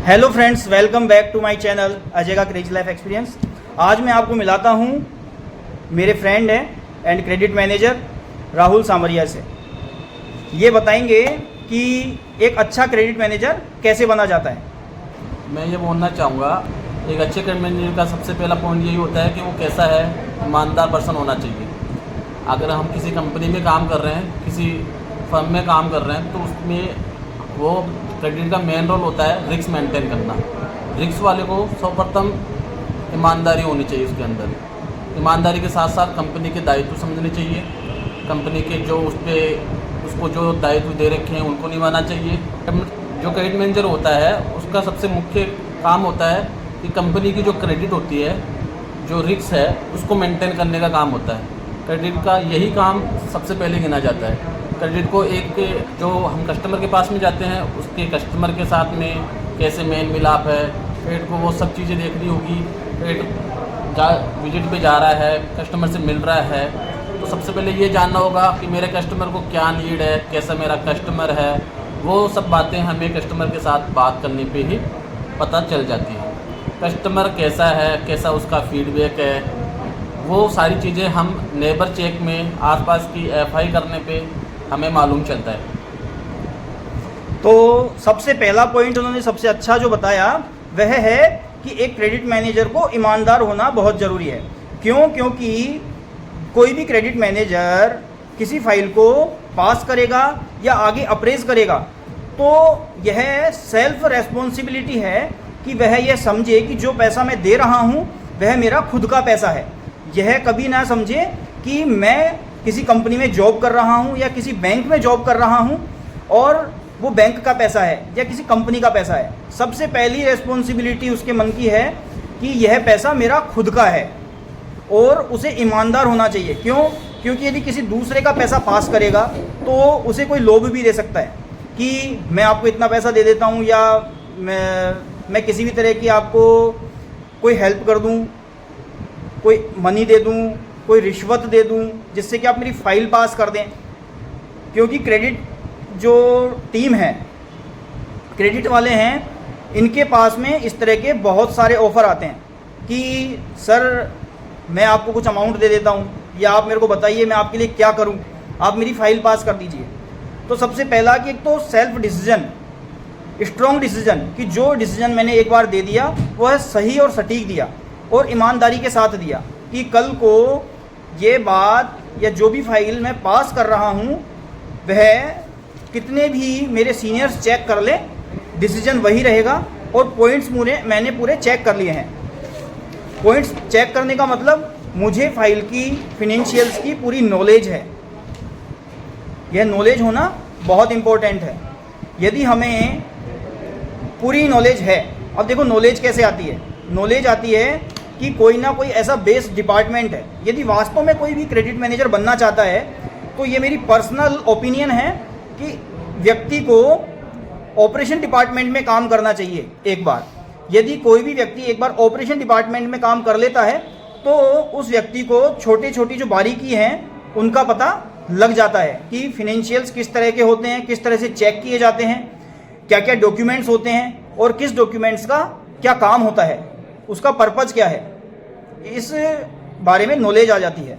Hello friends, welcome back to my channel Ajay का crazy life experience. आज मैं आपको मिलाता हूँ मेरे फ्रेंड हैं एंड क्रेडिट मैनेजर राहुल सामरिया से। ये बताएंगे कि एक अच्छा क्रेडिट मैनेजर कैसे बना जाता है। मैं ये बोलना चाहूँगा, एक अच्छे क्रेडिट मैनेजर का सबसे पहला पॉइंट यही होता है कि वो कैसा है, ईमानदार पर्सन होना चाहिए। अगर हम किसी कंपनी में काम कर रहे हैं, किसी फर्म में काम कर रहे हैं, तो उसमें वो क्रेडिट का मेन रोल होता है रिस्क मेंटेन करना। रिस्क वाले को सर्वप्रथम ईमानदारी होनी चाहिए उसके अंदर। ईमानदारी के साथ साथ कंपनी के दायित्व समझने चाहिए। कंपनी के जो उसको जो दायित्व दे रखे हैं उनको निभाना चाहिए। जो क्रेडिट मैनेजर होता है उसका सबसे मुख्य काम होता है कि कंपनी की जो क्रेडिट होती है, जो रिस्क है, उसको मेंटेन करने का काम होता है। क्रेडिट का यही काम सबसे पहले गिना जाता है। क्रेडिट को जो हम कस्टमर के पास में जाते हैं, उसके कस्टमर के साथ में कैसे मेल मिलाप है, क्रेडिट को वो सब चीज़ें देखनी होगी। क्रेडिट विजिट पे जा रहा है, कस्टमर से मिल रहा है, तो सबसे पहले ये जानना होगा कि मेरे कस्टमर को क्या नीड है, कैसा मेरा कस्टमर है। वो सब बातें हमें कस्टमर के साथ बात करने पे ही पता चल जाती है। कस्टमर कैसा है, कैसा उसका फीडबैक है, वो सारी चीज़ें हम नेबर चेक में आसपास की एफआई करने पे हमें मालूम चलता है। तो सबसे पहला पॉइंट उन्होंने सबसे अच्छा जो बताया वह है कि एक क्रेडिट मैनेजर को ईमानदार होना बहुत ज़रूरी है। क्यों? क्योंकि कोई भी क्रेडिट मैनेजर किसी फाइल को पास करेगा या आगे अप्रेज करेगा, तो यह सेल्फ रेस्पॉन्सिबिलिटी है कि वह यह समझे कि जो पैसा मैं दे रहा हूँ वह मेरा खुद का पैसा है। यह कभी ना समझे कि मैं किसी कंपनी में जॉब कर रहा हूँ या किसी बैंक में जॉब कर रहा हूँ और वो बैंक का पैसा है या किसी कंपनी का पैसा है। सबसे पहली रेस्पॉन्सिबिलिटी उसके मन की है कि यह पैसा मेरा खुद का है और उसे ईमानदार होना चाहिए। क्यों? क्योंकि यदि किसी दूसरे का पैसा पास करेगा तो उसे कोई लोभ भी दे सकता है कि मैं आपको इतना पैसा दे देता हूँ या मैं किसी भी तरह की आपको कोई हेल्प कर दूँ, कोई मनी दे दूँ, कोई रिश्वत दे दूं जिससे कि आप मेरी फ़ाइल पास कर दें। क्योंकि क्रेडिट जो टीम है, क्रेडिट वाले हैं, इनके पास में इस तरह के बहुत सारे ऑफ़र आते हैं कि सर मैं आपको कुछ अमाउंट दे देता हूं, या आप मेरे को बताइए मैं आपके लिए क्या करूं, आप मेरी फ़ाइल पास कर दीजिए। तो सबसे पहला कि एक तो सेल्फ डिसीजन, स्ट्रॉन्ग डिसीजन, कि जो डिसीजन मैंने एक बार दे दिया वह सही और सटीक दिया और ईमानदारी के साथ दिया कि कल को ये बात या जो भी फाइल मैं पास कर रहा हूँ वह कितने भी मेरे सीनियर्स चेक कर ले, डिसीजन वही रहेगा। और पॉइंट्स मैंने पूरे चेक कर लिए हैं। पॉइंट्स चेक करने का मतलब मुझे फाइल की फिनेंशियल्स की पूरी नॉलेज है। यह नॉलेज होना बहुत इम्पोर्टेंट है। यदि हमें पूरी नॉलेज है, अब देखो नॉलेज कैसे आती है। नॉलेज आती है कि कोई ना कोई ऐसा बेस डिपार्टमेंट है। यदि वास्तव में कोई भी क्रेडिट मैनेजर बनना चाहता है तो ये मेरी पर्सनल ओपिनियन है कि व्यक्ति को ऑपरेशन डिपार्टमेंट में काम करना चाहिए एक बार। यदि कोई भी व्यक्ति एक बार ऑपरेशन डिपार्टमेंट में काम कर लेता है तो उस व्यक्ति को छोटी छोटी जो बारीकी हैं उनका पता लग जाता है कि फिनेंशियल्स किस तरह के होते हैं, किस तरह से चेक किए जाते हैं, क्या क्या डॉक्यूमेंट्स होते हैं और किस डॉक्यूमेंट्स का क्या काम होता है, उसका पर्पज़ क्या है, इस बारे में नॉलेज आ जाती है।